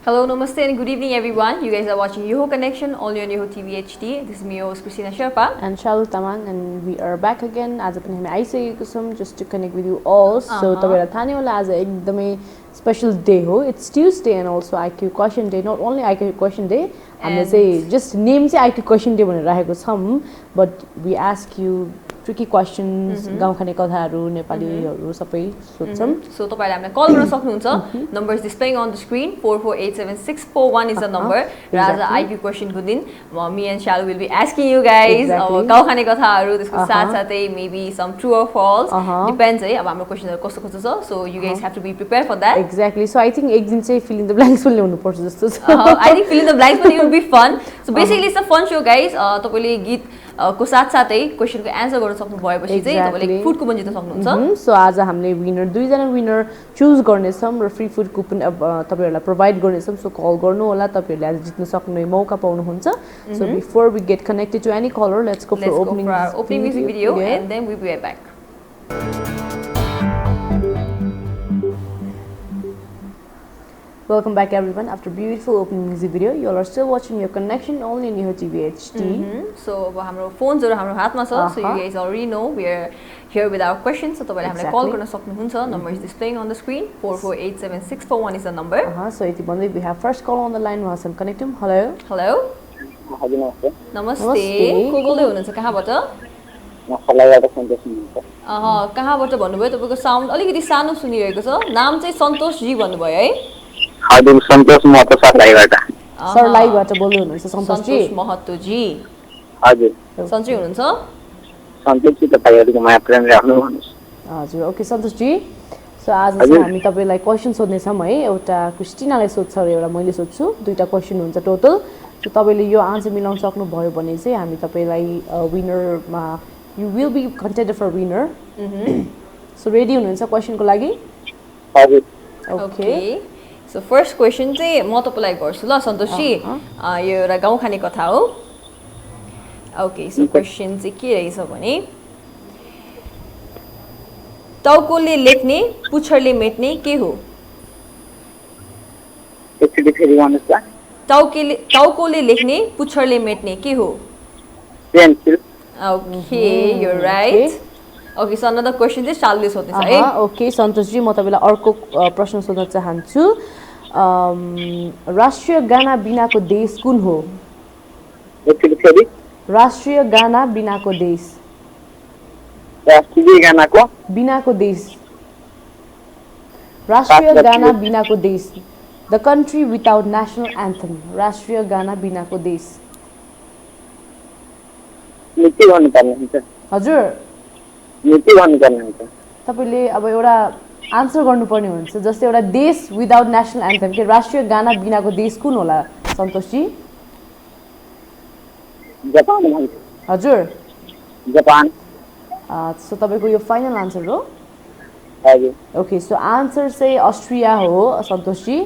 Hello, namaste, and good evening, everyone. You guys are watching Yoho Connection, only on Yoho TV HD. This is me, your host, Christina Sherpa. And Shalu Tamang, and we are back again. As a panel, just to connect with you all. So, Tabela Thanyola as a special day. It's Tuesday and also IQ question day. Not only IQ question day, I'm gonna say just name say IQ question day but we ask you tricky questions, गाउँ खाने कथाहरु नेपालीहरु सबै सोध्छौं. So तपाईहरुले हामीलाई call गर्न सक्नुहुन्छ. Number is displaying on the screen. 4487641 is the number. Raza IQ question को दिन me and Shalu will be asking you guys गाउँ खाने कथाहरु त्यसको साथसाथै maybe some true or false depends है अब हाम्रो क्वेशनहरु कस्तो कस्तो छ. So you guys have to be prepared for that. Exactly. So I think एक दिन चाहिँ fill in the blanks पनि ल्याउनु पर्छ जस्तो छ. I think fill in the blanks पनि will be fun. So basically it's a fun show guys. तपाईले गीत को साथसाथै क्वेशनको आन्सर गर्न सक्नु भएपछि चाहिँ तपाईले फुड कुपन जित्न सक्नुहुन्छ. सो आज हामीले विनर दुई जना विनर चुज गर्नेछौं र फ्री फुड कुपन तपाईहरुलाई प्रोवाइड गर्नेछौं. सो कल गर्नु होला तपाईहरुले आज जित्न सक्ने मौका पाउनुहुन्छ. So before we get connected to any caller let's go for opening music video and then we will be right back. Welcome back everyone after beautiful opening music video. You all are still watching Your Connection only in Yoho TV HD. So हाम्रो फोन्सहरु हाम्रो हातमा छ. So you guys already know we are here with our questions. So तपाईले हामीलाई call गर्न सक्नुहुन्छ. Number is displaying on the screen. 4487641 is the number. So यति भन्दै we have first call on the line. उहाँसँग कनेक्ट हौं. Hello. Hello. हजुर नमस्ते. नमस्ते. को बोल्दै हुनुहुन्छ कहाँबाट? म खलाइबाट सन्तोष हुनुहुन्छ. कहाँबाट भन्नुभयो? तपाईको साउन्ड अलिकति सानो सुनिरहेको छ. नाम चाहिँ सन्तोष जी भन्नुभयो है? हजुर सन्तोष महतो सरलाईबाट. सरलाईबाट बोल्दै हुनुहुन्छ सन्तोष जी? सन्तोष महतो जी. हजुर. सन्चै हुनुहुन्छ? सन्तोष जी तपाईहरुको माया प्रेम राख्नु भन्नुस्. हजुर ओके सन्तोष जी. सो आज चाहिँ हामी तपाईलाई क्वेशन सोध्ने छौं है. एउटा क्रिस्टिनाले सोध्छ र एउटा मैले सोध्छु. दुईटा क्वेशन हुन्छ टोटल. सो तपाईले यो आन्सर मिलाउन सक्नु भयो भने चाहिँ हामी तपाईलाई विनरमा you will be contended for winner. So ready हुनुहुन्छ क्वेशनको लागि? हजुर. ओके. So first question चाहिँ म तपाईलाई गर्छु ल सन्तोष जी. यो एउटा गाउँ खाने कथा हो. ओके सो क्वेशन चाहिँ के रहेछ भने टाउकोले लेख्ने पुच्छरले मेट्ने के हो? एकचोटी फेरि भन्नुस् त. टाउकोले लेख्ने पुच्छरले मेट्ने के हो? Pencil. Okay, you're right. Okay, so another question चाहिँ चालुले सोध्ने छ है. ओके सन्तोष जी म तपाईलाई अर्को प्रश्न सोध्न चाहन्छु. राष्ट्रिय गाना बिनाको देश कुन हो? एकचोटी फेरि. राष्ट्रिय गाना बिनाको देश. राष्ट्रिय गानाको बिनाको देश. राष्ट्रिय गाना बिनाको देश. The country without national anthem. राष्ट्रिय गाना बिनाको देश. नीति गर्नुपर्ने हुन्छ. हजुर. नीति गर्नुपर्ने हुन्छ. तपाईले अब एउटा आन्सर गर्नुपर्ने हुन्छ. जस्तै एउटा देश विदाउट नेशनल एन्थम के राष्ट्रिय गाना बिनाको देश कुन होला सन्तोष जी? जापान भन्छ. हजुर. जापान. सो तपाईको यो फाइनल आन्सर हो? हजुर. ओके सो आन्सर चाहिँ अस्ट्रिया हो सन्तोष जी.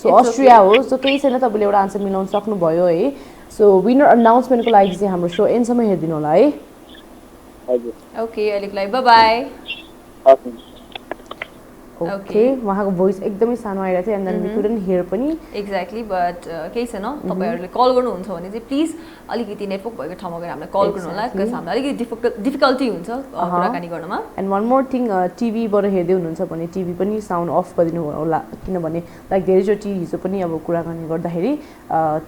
सो अस्ट्रिया हो. सो केही छैन तपाईले एउटा आन्सर मिलाउन सक्नु भयो है. सो विनर अनाउन्समेन्टको लागि चाहिँ हाम्रो शो एन्डसम्म हेर्दिनु होला है. हजुर. ओके अहिलेको लागि बाइ बाइ. ओके उहाँको भोइस एकदमै सानो आइरहेको थियो and then we couldn't hear पनि. एक्ज्याक्टली बट केही छैन. तपाईहरुले कल गर्नुहुन्छ भने चाहिँ प्लिज अलिकति नेटवर्क भएको ठाउँमा गएर हामीलाई कल गर्नु होला. बिकज हामीलाई अलिकति डिफिकल्टी हुन्छ कुराकानी गर्नमा. एन्ड वान मोर थिङ टिभीबाट हेर्दै हुनुहुन्छ भने टिभी पनि साउन्ड अफ गरिदिनु होला किनभने लाइक धेरैचोटि हिजो पनि अब कुराकानी गर्दाखेरि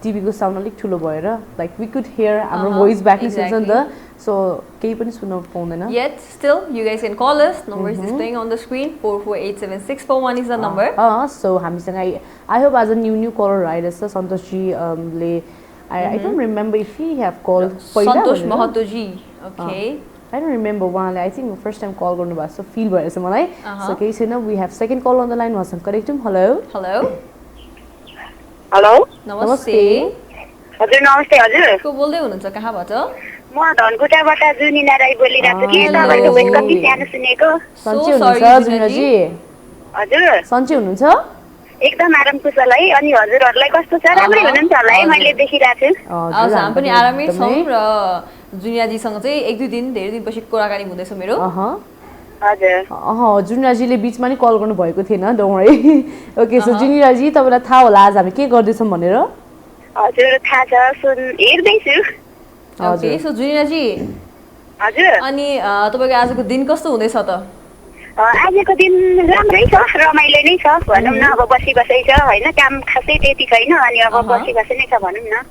टिभीको साउन्ड अलिक ठुलो भएर लाइक वी कुड हियर हाम्रो भोइस ब्याकली सुन्छ नि त. So, केही पनि सुन्न पाउँदैन. Yet still you guys can call us. Number is displaying on the screen. 4487641 is the number. So हामीसँग I hope as a new caller आइरहेछ सन्तोष जी ले I don't remember if he have called Santosh Mahato G. Okay. I don't remember उहाँले I think first time call गर्नु भएको छ feel भएछ मलाई. So केही छैन we have second call on the line उहाँसँग कनेक्ट हौं. हेलो. हेलो. हेलो. नमस्ते. हजुर नमस्ते हजुर. को बोल्दै हुनुहुन्छ कहाँबाट? म धनकुटाबाट जुनिना राई बोलिरहेको थिएँ. तपाईको भोइस कति सानो सुनेको. सन्चै हुनुहुन्छ जुनिना जी? हजुर. सन्चै हुनुहुन्छ? एकदम आराम कुशल है. अनि हजुरहरुलाई कस्तो छ? राम्रै हुनुहुन्छ होला है मैले देखिरहेको छु. हामी पनि आरामै छौं र जुनिया जीसँग चाहिँ एक दुई दिन धेरै दिनपछि कुराकानी हुँदैछ मेरो. हजुर जुनियाजीले बिचमा नि कल गर्नु भएको थिएन, डोन्ट वरी। ओके, सो जुनियाजी तपाईँलाई थाहा होला आज हामी के गर्दैछौँ भनेर? हजुर थाहा छ, हेर्दैछु। ओके, सो जुनियाजी हजुर अनि तपाईँको आजको दिन कस्तो हुँदैछ त? आजको दिन राम्रै छ, रमाइलो नै छ भनौँ न। अब बसी बसै छ होइन, काम खासै त्यति छैन, अनि अब बसी बसै नै छ भनौँ न।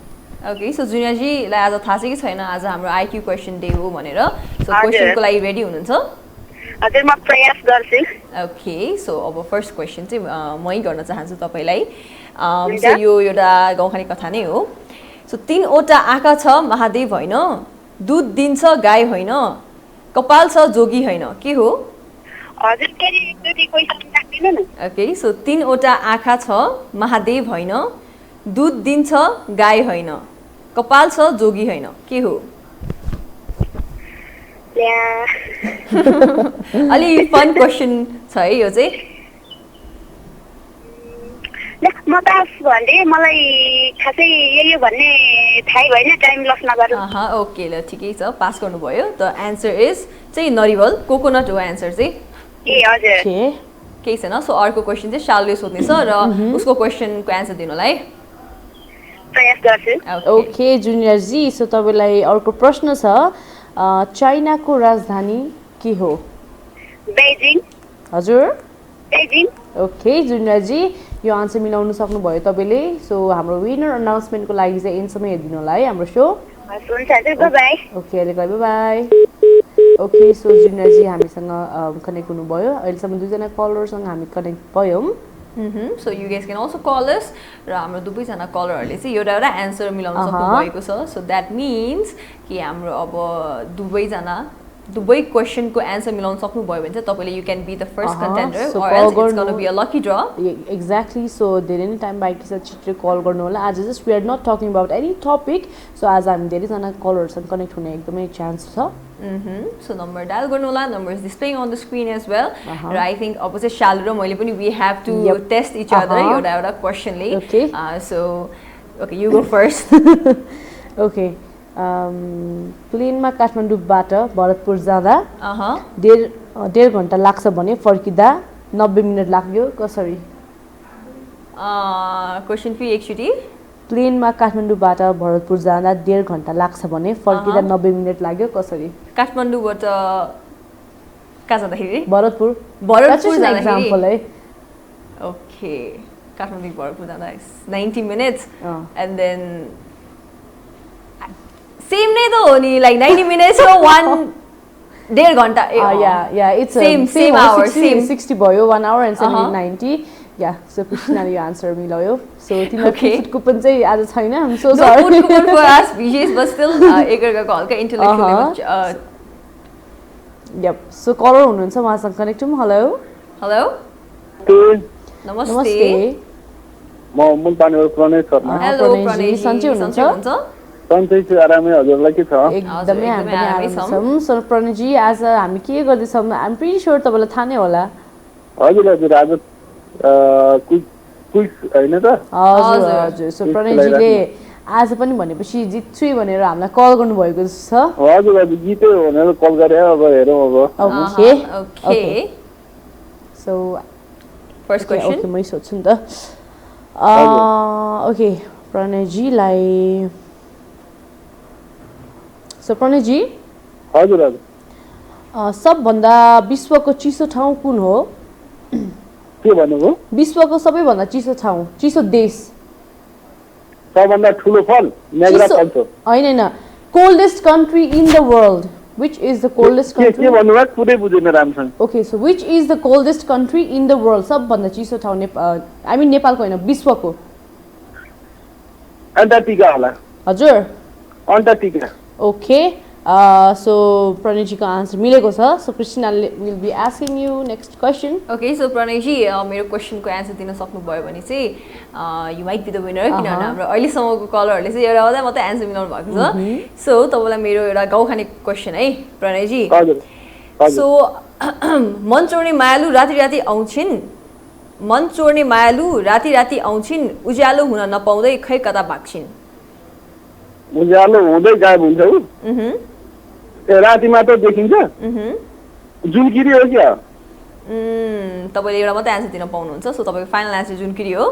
ओके, सो जुनियाजीलाई आज थाहा छ कि छैन आज हाम्रो आइक्यू क्वेसन डे हो भनेर? सो क्वेसनको लागि रेडी हुनुहुन्छ? हजुर म प्रयास गर्छु। ओके, सो अब फर्स्ट क्वेसन चाहिँ मै गर्न चाहन्छु तपाईँलाई। सो यो एउटा गाउँखाने कथा नै हो। सो 3वटा आँखा छ महादेव होइन, दुध दिन्छ गाई होइन, कपाल छ जोगी होइन, के हो? हजुर क्वेसन राख्दिनु न। ओके, सो 3वटा आँखा छ महादेव होइन, दुध दिन्छ गाई होइन, कपाल छ जोगी होइन, के हो? अलि फन क्वेसन छ है यो चाहिँ। म पास भन्दै, मलाई खासै यो भन्ने थाहै भएन, टाइम लस नगरौँ। ओके, ल ठिकै छ, पास गर्नुभयो। द एन्सर इज चाहिँ नरिवल, कोकोनट हो एन्सर चाहिँ। ए हजुर केही छैन। सो अर्को क्वेसन चाहिँ शालुले सोध्नेछ र उसको क्वेसनको एन्सर दिनुलाई प्रयास गर्छु। ओके जुनियरजी, सो तपाईँलाई अर्को प्रश्न छ, चाइनाको राजधानी के हो? बेजिङ। हजुर बेजिङ। ओके जुनियरजी, यो आन्सर मिलाउनु सक्नुभयो तपाईँले। सो हाम्रो विनर अनाउन्समेन्टको लागि चाहिँ एन्डसम्म हेरिदिनु होला है हाम्रो सो। हुन्छ हजुर, बाई। ओके अहिलेको बाई। ओके, सो जुनियरजी हामीसँग कनेक्ट हुनुभयो। अहिलेसम्म 2जना कलरसँग हामी कनेक्ट भयौँ। So you guess can also call us, र हाम्रो दुवैजना कलरहरूले चाहिँ एउटा एउटा एन्सर मिलाउन सक्नुभएको छ। सो द्याट मिन्स कि हाम्रो अब दुवै क्वेसनको एन्सर मिलाउन सक्नुभयो भने चाहिँ तपाईँले you can be the first contender or else it's going to be a lucky draw. Exactly, so धेरै नै टाइम बाँकी छ, छिटो कल गर्नु होला। आज just we are not talking about any topic, so आज हामी धेरैजना कलरहरूसँग कनेक्ट हुने एकदमै चान्स छ। सो नम्बर डायल गर्नु होला, number is displaying on the screen as well. र आई थिङ्क अब चाहिँ शालु र मैले पनि we have to test each other एउटा एउटा क्वेसनले। So okay, you go first. Okay, प्लेनमा काठमाडौँबाट भरतपुर जाँदा डेढ घन्टा लाग्छ भने फर्किँदा 90 मिनट लाग्यो, कसरी? क्वेसन फेरि एकचोटि। प्लेनमा काठमाडौँबाट भरतपुर जाँदा 1.5 घन्टा लाग्छ भने फर्किँदा 90 मिनट लाग्यो, कसरी? काठमाडौँबाट कहाँ जाँदाखेरि? भरतपुर जाँदाखेरि है। ओके, काठमाडौँ भरतपुर जाँदा 90 मिनट्स एन्ड देन सेम नै त हो नि, लाइक 90 मिनट्स हो 1.5 घन्टा। इट्स सेम आवर, सेम 60 भयो, 1 hour and 90। या सो कृष्णले यो आन्सर मिलायो। सो तिम्रो फुड कुपन चाहिँ आज छैन, हामी so sorry. Food coupon for us विशेष, बट स्टिल एकअर्काको हल्का इन्टेलेक्चुअल। यप, सो कलर हुनुहुन्छ, उहाँसँग कनेक्ट हौँ। हेलो हेलो नमस्ते, म मुलतानीबाट प्रणय शर्मा। हेलो प्रणय, सन्चै हुनुहुन्छ? सन्चै छु, आरामै। हजुरलाई के छ? एकदमै हामी पनि आरामै छौँ। सो प्रणयजी, आज हामी के गर्दैछौँ? आइ एम प्रिटी स्योर तपाईँलाई थाहा नै होला। हजुर हजुर, आज क्विज होइन त? हजुर हजुर। सो प्रणयजीले आज पनि भनेपछि जित्छु भनेर हामीलाई कल गर्नुभएको छ। हजुर हजुर, जित्यो भनेर कल गरे, अब हेरौँ अब। Okay okay, so first question okay मै सोध्छु नि त। ओके प्रणयजीलाई, सो प्रणयजी हजुर हजुर, सबभन्दा विश्वको चिसो ठाउँ कुन हो? के भन्नुभयो? विश्वको सबैभन्दा चिसो ठाउँ, चिसो देश। सबभन्दा ठुलो फल नायग्रा फल्स हो। होइन, coldest country in the world, which is the coldest country? के भन्नुभयो? पुरै बुझेन राम्रोसँग। Okay, so which is the coldest country in the world? सबभन्दा चिसो ठाउँ I mean नेपालको होइन, विश्वको। अन्टार्कटिका होला। हजुर अन्टार्कटिका। ओके, सो प्रणयजीको आन्सर मिलेको छ। So Christina will be asking you next question. Okay, so Pranayji मेरो क्वेसनको एन्सर दिन सक्नुभयो भने चाहिँ you might be the winner, किनभने हाम्रो अहिलेसम्मको कलरहरूले चाहिँ एउटा एउटा मात्रै एन्सर मिलाउनु भएको छ। सो तपाईँलाई मेरो एउटा गाउँखाने क्वेसन है प्रणयजी। सो मन चोर्ने मायालु राति राति आउँछिन्, मन चोर्ने मायालु राति राति आउँछिन्, उज्यालो हुन नपाउँदै खै कता भाग्छिन्। उज्यालो हुँदै गायब हुन्छ उ? राति मात्र देखिन्छ, जुनकिरी हो क्या? तपाईले एउटा मात्रै आन्सर दिन पाउनुहुन्छ सो तपाईको फाइनल आन्सर जुनकिरी हो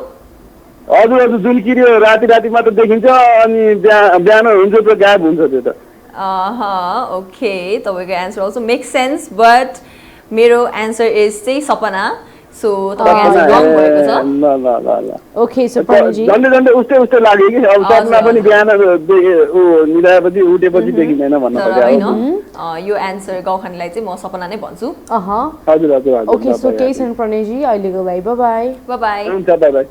हजुर हजुर जुनकिरी हो। राति राति मात्र देखिन्छ अनि बिहान हुन्छ त गायब हुन्छ त्यो त। ओके तपाईको answer also make sense but मेरो आन्सर इज चाहिँ सपना सो तपाईको आन्सर रङ भएको छ। ल ल ल ल ओके सो प्रणयजी झन्डै झन्डै उस्तै उस्तै लाग्यो कि अब सपना पनि बिहान मिलाएपछि उठेपछि देखिँदैन भन्नु तर पर्यो। हैन यो आन्सर गाउँखानेलाई चाहिँ म सपना नै भन्छु। हजुर हजुर हजुर। ओके सो केही छैन प्रणयजी अहिलेको लागि बाई बाई। Bye bye. हुन्छ बाइ बाइ।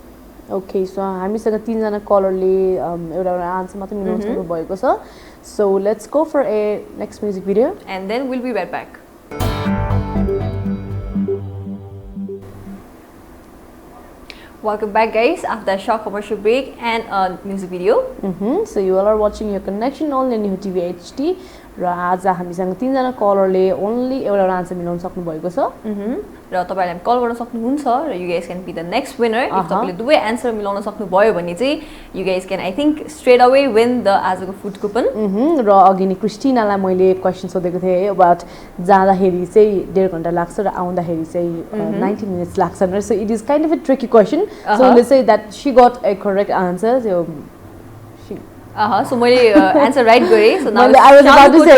ओके सो हामीसँग 3 जना कलरले एउटा आन्सर मात्र मिलाउन सक्नु भएको छ so let's go for a next music video and then will be right back. Welcome back guys after a short commercial break and a music video. So you all are watching your connection on New TV HD र आज हामीसँग 3 जना कलरले only एउटा answer मिलाउन सक्नु भएको छ र तपाईहरुले कल गर्न सक्नुहुन्छ र you guys can be the next winner if तपाईले दुवै आन्सर मिलाउन सक्नु भयो भने चाहिँ you guys can I think straight away win the आजको फुड कुपन। र अघि नै क्रिस्टिनालाई मैले क्वेशन सोधेको थिएँ अबाउट जाँदाखेरि चाहिँ 1.5 घण्टा लाग्छ र आउँदाखेरि चाहिँ 90 मिनट्स लाग्छ र so it is kind of a tricky question so let's say that she got A correct answer so so मैले आन्सर राइट गरे so now I was about to say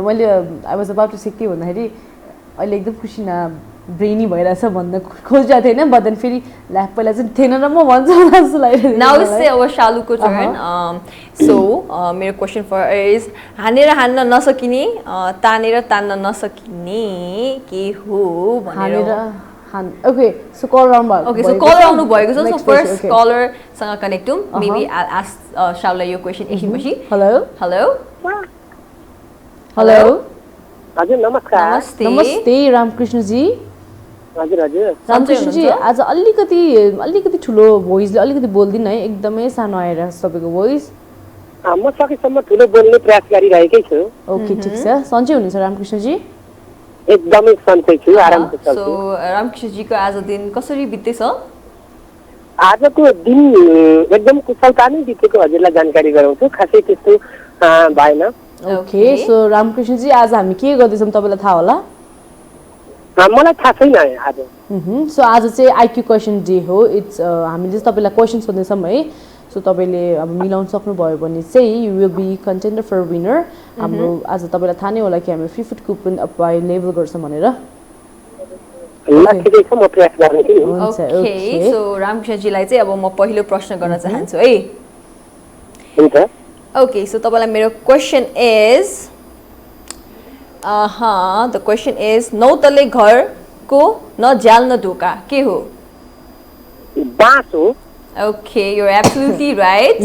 मैले I was about to say के भन्दाखेरि अहिले एकदम खुसी न brainy भइरहेछ भन्न खोजिरहेको थिएन बट देन फेरि ल्याप पहिला चाहिँ थिएन र म भन्छु जस्तो लागिरहेको नाउ इज से अब शालुको टर्न सो मेरो क्वेशन फर इज हानेर हान्न नसकिने तानेर तान्न नसकिने के हो भनेर Okay, so call around भयो। Okay, so call around भएको छ so first caller सँग connect to maybe I'll ask Shaula your question एकछिन पछि। Hello Hello Hello हजुर नमस्कार। नमस्ते रामकृष्ण जी। हजुर हजुर। रामकृष्ण जी आज अलिकति ठुलो भोइसले अलिकति बोल्दिन है एकदमै सानो आएर तपाईको भोइस। म सकेसम्म ठुलो बोल्ने प्रयास गरिरहेकै छु। ओके ठीक छ सन्चै हुनुहुन्छ रामकृष्ण जी? एकदमै सन्चै छु आरामले चल्छु। सो रामकृष्ण जी को आज दिन कसरी बित्दैछ? आजको दिन एकदम कुशलता नै बितेको हजुरलाई जानकारी गराउँछु खासै त्यस्तो भएन। ओके सो रामकृष्ण जी आज हामी के गर्दैछौँ तपाईलाई थाहा होला? मलाई थाहा छैन आज। सो आज चाहिँ आईक्यू क्वेशन डे हो इट्स हामीले चाहिँ तपाईलाई क्वेशन सोध्दैछौँ है सो तपाईले अब मिलाउन सक्नुभयो भने चाहिँ you will be contender for winner. हाम्रो आज तपाईलाई थाहा नै होला कि हामी फ्री फुड कुपन अवेलेबल गर्छौँ भनेर। ओके सो रामकृष्ण जीलाई चाहिँ अब म पहिलो प्रश्न गर्न चाहन्छु है। हुन्छ। ओके सो तपाईलाई मेरो question is the question is नौतले घरको न ज्याल न ढोका के हो? बाँस हो। Okay, you're absolutely right.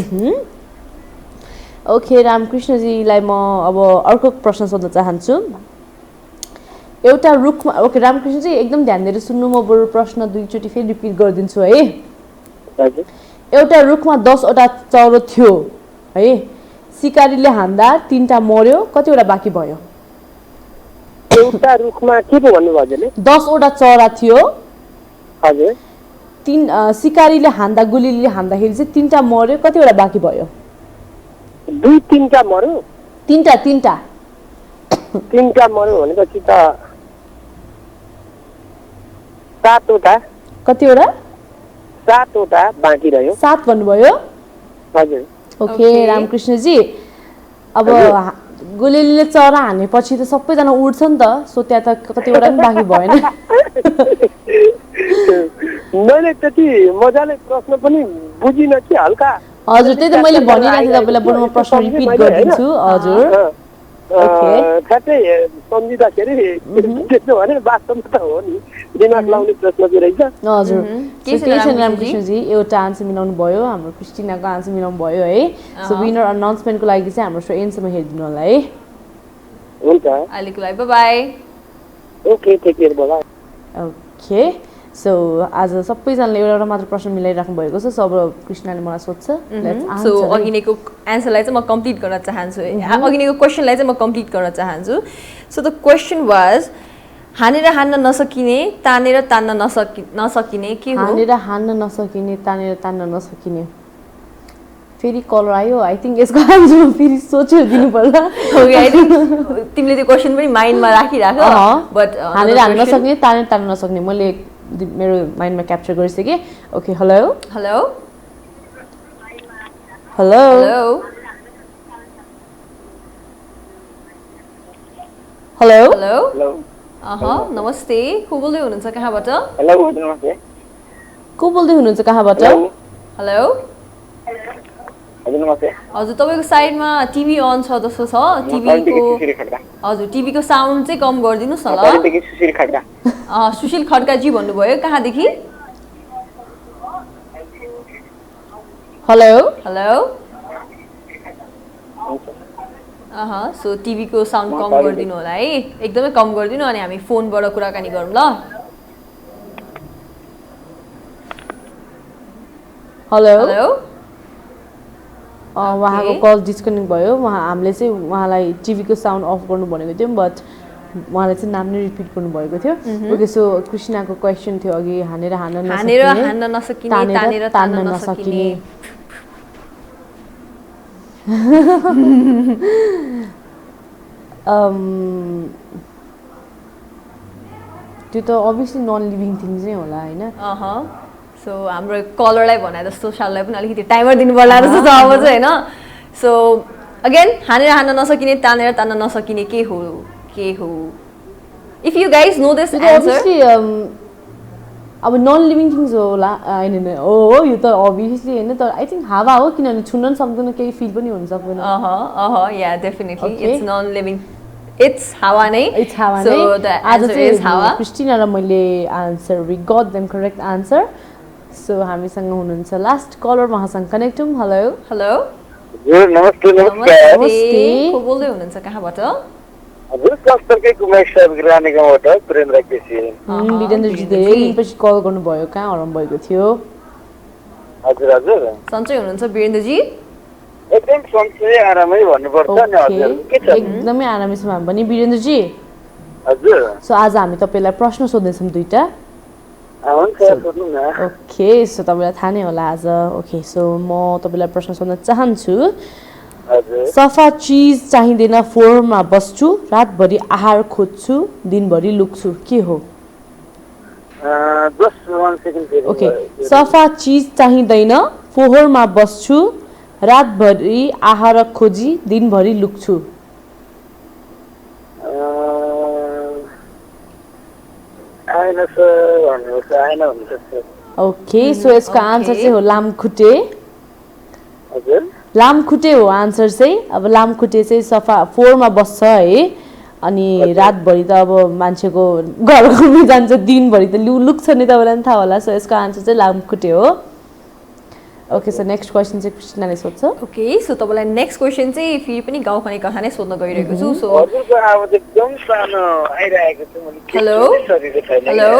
Okay Ramakrishna जीलाई म अब अर्को प्रश्न सोध्न चाहन्छु। एउटा रुखमा ओके रामकृष्ण जी एकदम ध्यान दिएर सुन्नु म बरु प्रश्न दुईचोटि फेरि रिपिट गरिदिन्छु है। एउटा रुखमा 10 वटा चरो थियो है सिकारीले हान्दा 3टा मर्यो कतिवटा बाँकी भयो? एउटा रुखमा के पो भन्नु भयो हजुरले? 10 वटा चरा थियो हजुर सिकारीले हान्दा गुलीले हान्दाखेरि चाहिँ 3टा मर्यो कतिवटा बाँकी भयो? 2-3टा मर्यो। 3टा मर्यो भनेपछि त 7 वटा। कतिवटा? 7 वटा बाँकी रह्यो। 7 भन्नुभयो? हजुर। ओके रामकृष्ण जी अब गुलीले चरा हानेपछि त सबैजना उड्छ नि त सो त्यहाँ त कतिवटा पनि बाँकी भएन। मैले त्यति मजाले प्रश्न पनि बुझिन कि हल्का। हजुर त्यही त मैले भनिरहेको थिएँ तपाईलाई बरु म प्रश्न रिपिट गरिदिन्छु। हजुर ठ्याक्कै सम्झिँदाखेरि त्यस्तो भने वास्तवमा त हो नि दिमाग लाउने प्रश्न चाहिँ रहेछ। हजुर केही छैन रामकृष्ण जी एउटा आन्सर मिलाउनु भयो हाम्रो क्रिस्टिनाको आन्सर मिलाउनु भयो है सो विनर अनाउन्समेन्टको लागि चाहिँ हाम्रो सो एन्डसम्म हेरिदिनु होला है। हुन्छ अहिलेको लागि bye bye. Okay take care bye bye. Okay so आज सबैजनाले एउटा मात्र प्रश्न मिलाइराख्नु भएको छ सो अब कृष्णले मलाई सोध्छ सो अघिनेको आन्सरलाई चाहिँ म कम्प्लिट गर्न चाहन्छु अघिनेको क्वेसनलाई चाहिँ म कम्प्लिट गर्न चाहन्छु सो द क्वेसन वाज हानेर हान्न नसकिने तानेर तान्न नसकिने के हो? हानेर हान्न नसकिने तानेर तान्न नसकिने फेरि कलर आयो आई थिङ्क यसको आन्सर फेरि सोचेर दिनुपर्ला Okay, I think तिमीले त्यो क्वेसन पनि माइन्डमा राखिराख बट हानेर हान्न नसक्ने तानेर तान्न नसक्ने मैले मेरो माइन्डमा क्याप्चर गरिसकेँ okay hello hello hello hello hello hello नमस्ते को बोल्दै हुनुहुन्छ कहाँबाट हेलो नमस्ते को बोल्दै हुनुहुन्छ कहाँबाट हेलो हजुर नमस्ते हजुर तपाईँको साइडमा टिभी अन छ जस्तो छ टिभीको हजुर टिभीको साउन्ड चाहिँ कम गरिदिनुहोस् न ल सुशील खड्काजी भन्नुभयो कहाँदेखि हेलो हेलो सो टिभीको साउन्ड कम गरिदिनु होला है एकदमै कम गरिदिनु अनि हामी फोनबाट कुराकानी गरौँ ल हेलो हेलो उहाँको कल डिस्कनेक्ट भयो हामीले चाहिँ उहाँलाई टिभीको साउन्ड अफ गर्नु भनेको थियौँ बट उहाँले चाहिँ नाम नै रिपिट गर्नुभएको थियो ओके सो कृष्णाको क्वेसन थियो अघि हानेर हान्न नसकिने तानेर तान्न नसकिने त्यो त अभियसली नन लिभिङ थिङ्स नै होला होइन सो हाम्रो कलरलाई भने जस्तो शाललाई पनि अलिकति टाइमर दिनु पर्ला जस्तो छ अब चाहिँ होइन सो अगेन हानेर हान्न नसकिने तानेर तान्न नसकिने के हो if you guys know this answer अब नन लिभिङ थिङ्स होला होइन हो यो त अभियसली होइन तर आई थिङ्क हावा हो किनभने छुन्न पनि सक्दैन केही फिल पनि हुन सक्दैन या definitely it's non living it's hawa नै so the answer is hawa Christina र मैले answer we got them correct answer so हामीसँग हुनुहुन्छ लास्ट कलर उहाँसँग कनेक्ट हौँ हेलो हेलो नमस्ते नमस्ते को बोल्दै हुनुहुन्छ कहाँबाट हजुर क्लस्टरकै कुमार साहब रानीगाउँबाट प्रेन्द्र केसी वीरेन्द्रजी धेरै दिनपछि कल गर्नुभयो कहाँ हराउनु भएको थियो हजुर हजुर सन्चै हुनुहुन्छ वीरेन्द्रजी एकदम सन्चै आरामै भन्नुपर्छ नि हजुर के छ एकदमै आरामै छौँ हामी पनि वीरेन्द्रजी हजुर सो आज हामी तपाईँलाई प्रश्न सोध्दैछौँ दुईटा हुन्छ सोध्नु न ओके सो तपाईँलाई थाहा नै होला आज ओके सो म तपाईँलाई प्रश्न सोध्न चाहन्छु सफा चिज चाहिँदैन फोहोरमा बस्छु रातभरि आहार खोज्छु दिनभरि लुक्छु के हो ओके सफा चिज चाहिँदैन फोहोरमा बस्छु रातभरि आहार खोजी दिनभरि लुक्छु ओके सो यसको आन्सर चाहिँ हो लामखुट्टे लामखुट्टे हो आन्सर चाहिँ अब लामखुट्टे चाहिँ सफा फोहोरमा बस्छ है अनि रातभरि त अब मान्छेको घरमै जान्छ दिनभरि त लुक्छ नि तपाईँलाई पनि थाहा होला सो यसको आन्सर चाहिँ लामखुट्टे हो ओके सो नेक्स्ट क्वेसन चाहिँ क्रिस्टिनाले सोध्छ ओके सो तपाईँलाई नेक्स्ट क्वेसन चाहिँ फेरि पनि गाउँखाने कथा नै सोध्न गइरहेको छु सो हेलो हेलो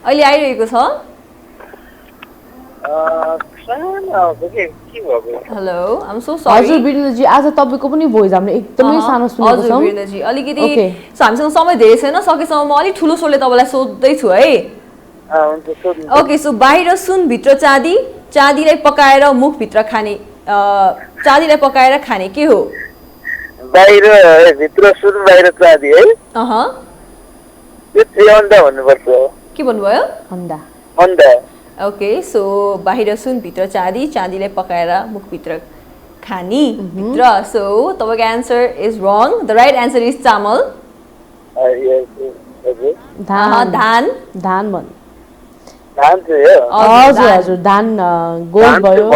अहिले आइरहेको छ हेलो आम सो सरी हजुर वीरेन्द्रजी आज तपाईँको पनि भोइस हामीले एकदमै सानो सुनेको छौँ हजुर वीरेन्द्रजी अलिकति सो हामीसँग समय धेरै छैन सकेसम्म म अलिक ठुलो स्वरले तपाईँलाई सोध्दैछु है ओके सो बाहिर सुन भित्र चाँदी चाँदीलाई पकाएर मुखभित्र खाने चाँदीलाई पकाएर खाने के हो बाहिर भित्र सुन बाहिर चाँदी है त्यो अन्डा भन्नुपर्छ के भन्नुभयो अन्डा अन्डा ओके सो बाहिर सुन भित्र चाँदी चाँदीलाई पकाएर मुखभित्र खानी भित्र सो तपाईँको answer is wrong the right answer is चामल धान धान भन् धान चाहिँ हजुर हजुर धान गोल भयो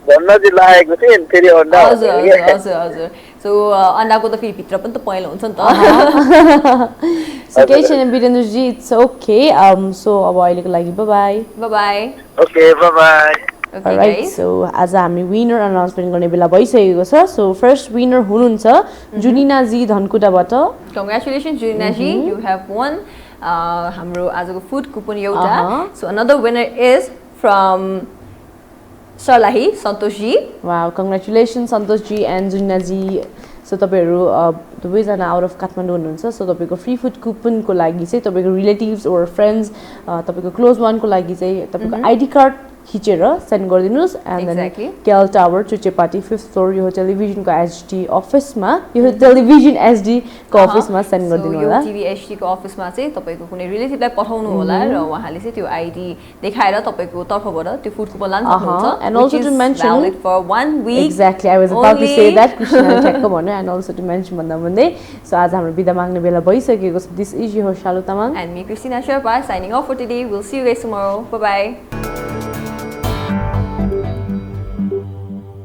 भन्न चाहिँ लागेको थिएँ फेरि अन्डा हजुर हजुर हजुर हजुर सो अन्डाको त फेरि भित्र पनि त पहेँलो हुन्छ नि त सो केही छैन वीरेन्द्रजी इट्स ओके सो अब अहिलेको लागि by by okay by right so आज हामी विनर अनाउन्समेन्ट गर्ने बेला भइसकेको छ सो फर्स्ट विनर हुनुहुन्छ जुनिनाजी धनकुटाबाट congratulation Junina ji you have won हाम्रो आजको फुड कुपन एउटा so another winner is from Sarlahi Santosh ji wow congratulation Santosh ji and Junina ji so तपाईँहरू दुवैजना आउट अफ काठमाडौँ हुनुहुन्छ सो तपाईँको फ्री फुड कुपनको लागि चाहिँ तपाईँको रिलेटिभ्स ओर फ्रेन्ड्स तपाईँको क्लोज वानको लागि चाहिँ तपाईँको आइडी कार्ड खिचेर सेन्ड गरिदिनुस् and then Exactly. KL tower Chuchepati 5th floor यो टेलिभिजनको एचडी अफिसमा यो टेलिभिजन एचडी को अफिसमा सेन्ड गरिदिनु होला टिभी एचडी को अफिसमा चाहिँ तपाईको कुनै रिलेटिभलाई पठाउनु होला र उहाँले चाहिँ त्यो आईडी देखाएर तपाईको तर्फबाट त्यो फुड कुपन लान सक्नुहुन्छ and also to mention valid for 1 week. Exactly, I was about to only. say that Krishna ठ्याक्क भन्यो and also to mention भन्दा भन्दै सो आज हाम्रो बिदा माग्ने बेला भइसकेको छ. This is your host Shalu Tamang. And me, Christina Sherpa, signing off for today. We'll see you guys tomorrow. Bye bye.